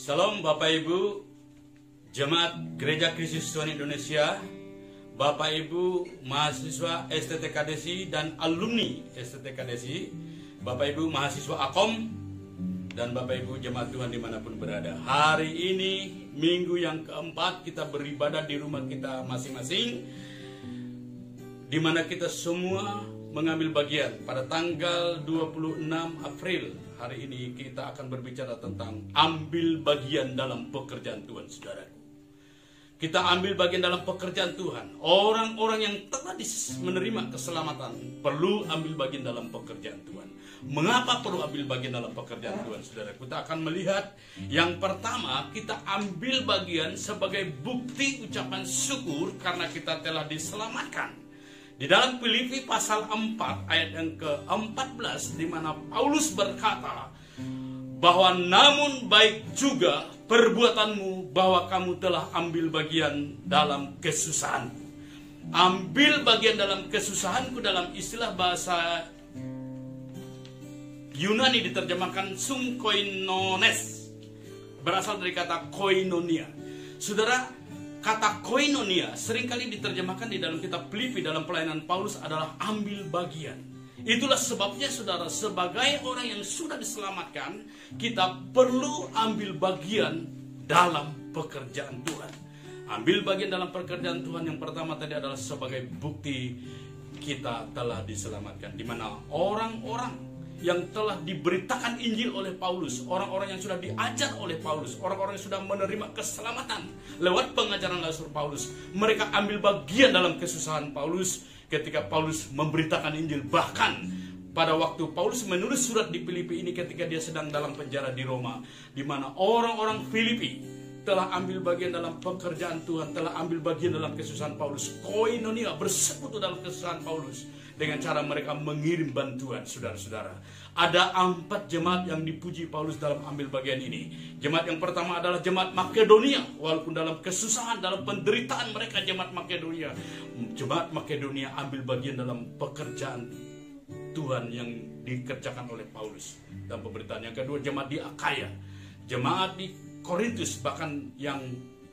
Salam Bapak Ibu, Jemaat Gereja Kristus Tuhan Indonesia, Bapak Ibu mahasiswa STTKDSI dan alumni STTKDSI, Bapak Ibu mahasiswa AKOM, dan Bapak Ibu jemaat Tuhan dimanapun berada. Hari ini minggu yang keempat kita beribadah di rumah kita masing-masing, di mana kita semua mengambil bagian. Pada tanggal 26 April hari ini kita akan berbicara tentang ambil bagian dalam pekerjaan Tuhan, saudaraku. Kita ambil bagian dalam pekerjaan Tuhan. Orang-orang yang telah menerima keselamatan perlu ambil bagian dalam pekerjaan Tuhan. Mengapa perlu ambil bagian dalam pekerjaan Tuhan, saudara? Kita akan melihat yang pertama, kita ambil bagian sebagai bukti ucapan syukur karena kita telah diselamatkan. Di dalam Filipi pasal 4 ayat yang ke-14, di mana Paulus berkata bahwa namun baik juga perbuatanmu bahwa kamu telah ambil bagian dalam kesusahanku. Ambil bagian dalam kesusahanku dalam istilah bahasa Yunani diterjemahkan sumkoinones, berasal dari kata koinonia. Saudara, kata koinonia seringkali diterjemahkan di dalam kitab Filipi dalam pelayanan Paulus adalah ambil bagian. Itulah sebabnya saudara, sebagai orang yang sudah diselamatkan, kita perlu ambil bagian dalam pekerjaan Tuhan. Ambil bagian dalam pekerjaan Tuhan yang pertama tadi adalah sebagai bukti kita telah diselamatkan. Di mana orang-orang yang telah diberitakan Injil oleh Paulus, orang-orang yang sudah diajar oleh Paulus, orang-orang yang sudah menerima keselamatan lewat pengajaran Rasul Paulus, mereka ambil bagian dalam kesusahan Paulus ketika Paulus memberitakan Injil. Bahkan pada waktu Paulus menulis surat di Filipi ini ketika dia sedang dalam penjara di Roma, di mana orang-orang Filipi telah ambil bagian dalam pekerjaan Tuhan, telah ambil bagian dalam kesusahan Paulus. Koinonia, bersekutu dalam kesusahan Paulus dengan cara mereka mengirim bantuan, saudara-saudara. Ada 4 jemaat yang dipuji Paulus dalam ambil bagian ini. Jemaat yang pertama adalah jemaat Makedonia. Walaupun dalam kesusahan, dalam penderitaan mereka, jemaat Makedonia ambil bagian dalam pekerjaan Tuhan yang dikerjakan oleh Paulus dan pemberitaan. Yang kedua, jemaat di Akaya, jemaat di Korintus, bahkan yang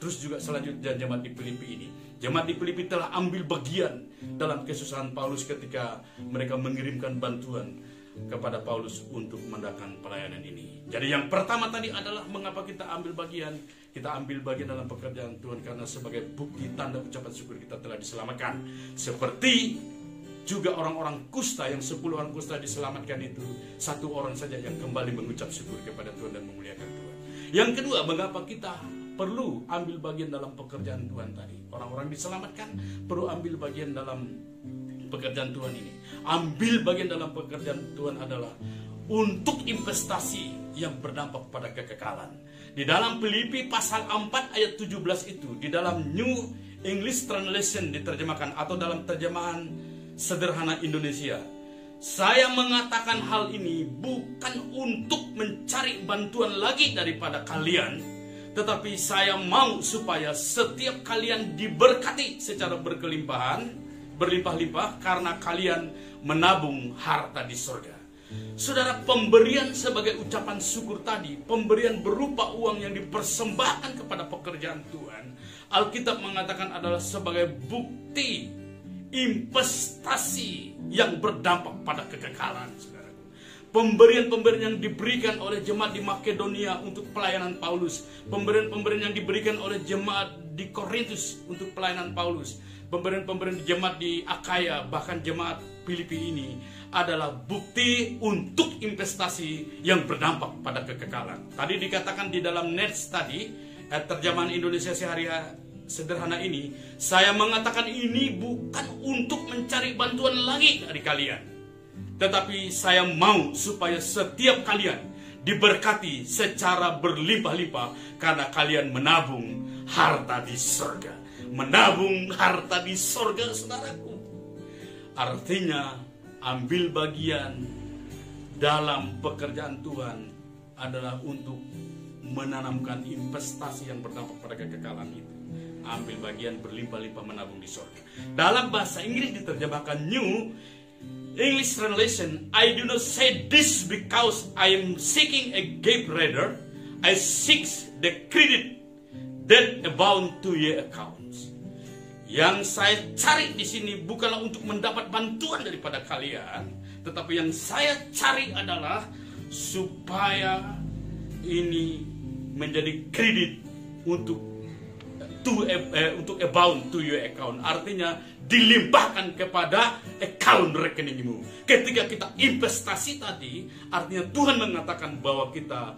terus juga selanjutnya jemaat di Filipi ini. Jemaat di Filipi telah ambil bagian dalam kesusahan Paulus ketika mereka mengirimkan bantuan kepada Paulus untuk mengadakan pelayanan ini. Jadi yang pertama tadi adalah mengapa kita ambil bagian. Kita ambil bagian dalam pekerjaan Tuhan karena sebagai bukti tanda ucapan syukur kita telah diselamatkan. Seperti juga orang-orang kusta, yang 10 orang kusta diselamatkan itu, 1 orang saja yang kembali mengucap syukur kepada Tuhan dan memuliakan Tuhan. Yang kedua, mengapa kita perlu ambil bagian dalam pekerjaan Tuhan tadi. Orang-orang diselamatkan perlu ambil bagian dalam pekerjaan Tuhan ini. Ambil bagian dalam pekerjaan Tuhan adalah untuk investasi yang berdampak pada kekekalan. Di dalam Filipi pasal 4 ayat 17 itu, di dalam New English Translation diterjemahkan, atau dalam terjemahan sederhana Indonesia, saya mengatakan hal ini bukan untuk mencari bantuan lagi daripada kalian, tetapi saya mau supaya setiap kalian diberkati secara berlimpah-limpah karena kalian menabung harta di surga. Saudara, pemberian sebagai ucapan syukur tadi, pemberian berupa uang yang dipersembahkan kepada pekerjaan Tuhan, Alkitab mengatakan adalah sebagai bukti investasi yang berdampak pada kekekalan, saudara. Pemberian-pemberian yang diberikan oleh jemaat di Makedonia untuk pelayanan Paulus, pemberian-pemberian yang diberikan oleh jemaat di Korintus untuk pelayanan Paulus, pemberian-pemberian jemaat di Akaya, bahkan jemaat Filipi ini adalah bukti untuk investasi yang berdampak pada kekekalan. Tadi dikatakan di dalam Nets tadi, terjemahan Indonesia sederhana ini, saya mengatakan ini bukan untuk mencari bantuan lagi dari kalian, tetapi saya mau supaya setiap kalian diberkati secara berlimpah-limpah karena kalian menabung harta di surga. Menabung harta di surga, saudaraku. Artinya ambil bagian dalam pekerjaan Tuhan adalah untuk menanamkan investasi yang berdampak pada kekekalan itu. Ambil bagian berlimpah-limpah menabung di surga. Dalam bahasa Inggris diterjemahkan New English Translation, I do not say this because I am seeking a gift, rather I seek the credit that abound to your accounts. Yang saya cari di sini bukanlah untuk mendapat bantuan daripada kalian, tetapi yang saya cari adalah supaya ini menjadi kredit untuk abound to your account. Artinya dilimpahkan kepada account rekeningmu. Ketika kita investasi tadi, artinya Tuhan mengatakan bahwa kita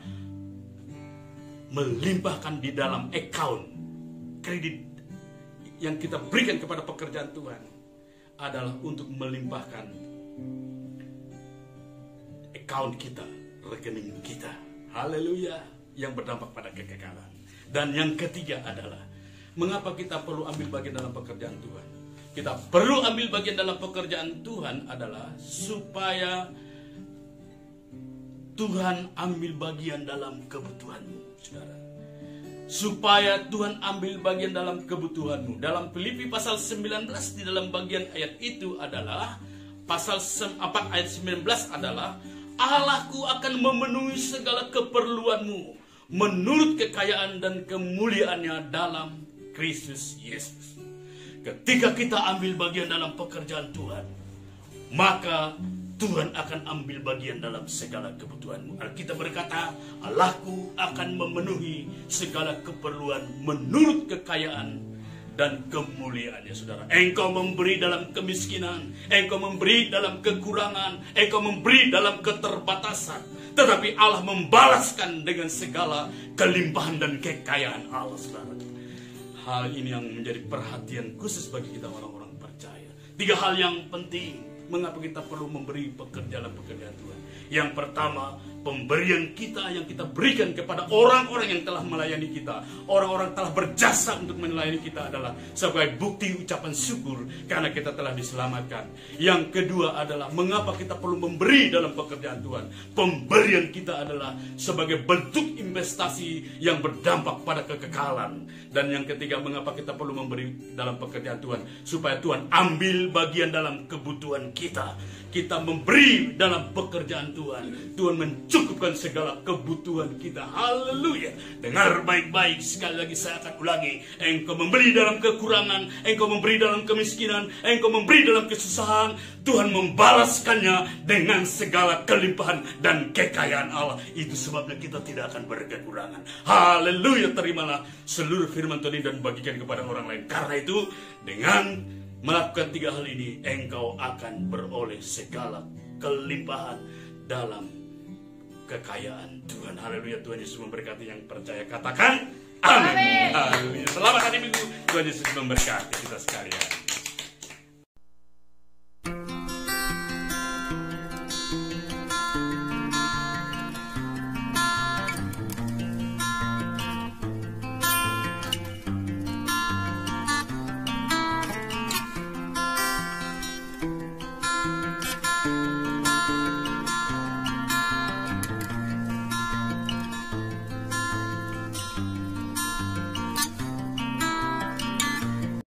melimpahkan di dalam account. Kredit yang kita berikan kepada pekerjaan Tuhan adalah untuk melimpahkan account kita, rekening kita. Haleluya, yang berdampak pada kekekalan. Dan yang ketiga adalah mengapa kita perlu ambil bagian dalam pekerjaan Tuhan. Kita perlu ambil bagian dalam pekerjaan Tuhan adalah supaya Tuhan ambil bagian dalam kebutuhanmu, saudara. Supaya Tuhan ambil bagian dalam kebutuhanmu. Dalam Filipi pasal 19 di dalam bagian ayat itu adalah pasal 4 ayat 19 adalah Allahku akan memenuhi segala keperluanmu menurut kekayaan dan kemuliaannya dalam Kristus Yesus. Ketika kita ambil bagian dalam pekerjaan Tuhan, maka Tuhan akan ambil bagian dalam segala kebutuhanmu. Alkitab berkata, Allahku akan memenuhi segala keperluan menurut kekayaan dan kemuliaannya, saudara. Engkau memberi dalam kemiskinan, engkau memberi dalam kekurangan, engkau memberi dalam keterbatasan, tetapi Allah membalaskan dengan segala kelimpahan dan kekayaan Allah, saudara. Hal ini yang menjadi perhatian khusus bagi kita orang-orang percaya. 3 hal yang penting mengapa kita perlu memberi pekerjaan Tuhan. Yang pertama, pemberian kita yang kita berikan kepada orang-orang yang telah melayani kita, orang-orang telah berjasa untuk melayani kita adalah sebagai bukti ucapan syukur karena kita telah diselamatkan. Yang kedua adalah mengapa kita perlu memberi dalam pekerjaan Tuhan. Pemberian kita adalah sebagai bentuk investasi yang berdampak pada kekekalan. Dan yang ketiga, mengapa kita perlu memberi dalam pekerjaan Tuhan, supaya Tuhan ambil bagian dalam kebutuhan kita. Kita memberi dalam pekerjaan Tuhan, Tuhan mencukupkan segala kebutuhan kita. Haleluya. Dengar baik-baik, sekali lagi saya akan ulangi. Engkau memberi dalam kekurangan, engkau memberi dalam kemiskinan, engkau memberi dalam kesusahan, Tuhan membalaskannya dengan segala kelimpahan dan kekayaan Allah. Itu sebabnya kita tidak akan berkekurangan. Haleluya. Terimalah seluruh firman Tuhan dan bagikan kepada orang lain. Karena itu dengan melakukan 3 hal ini, engkau akan beroleh segala kelimpahan dalam kekayaan Tuhan. Haleluya. Tuhan Yesus memberkati yang percaya. Katakan amin. Haleluya. Selamat hari Minggu. Tuhan Yesus memberkati kita sekalian.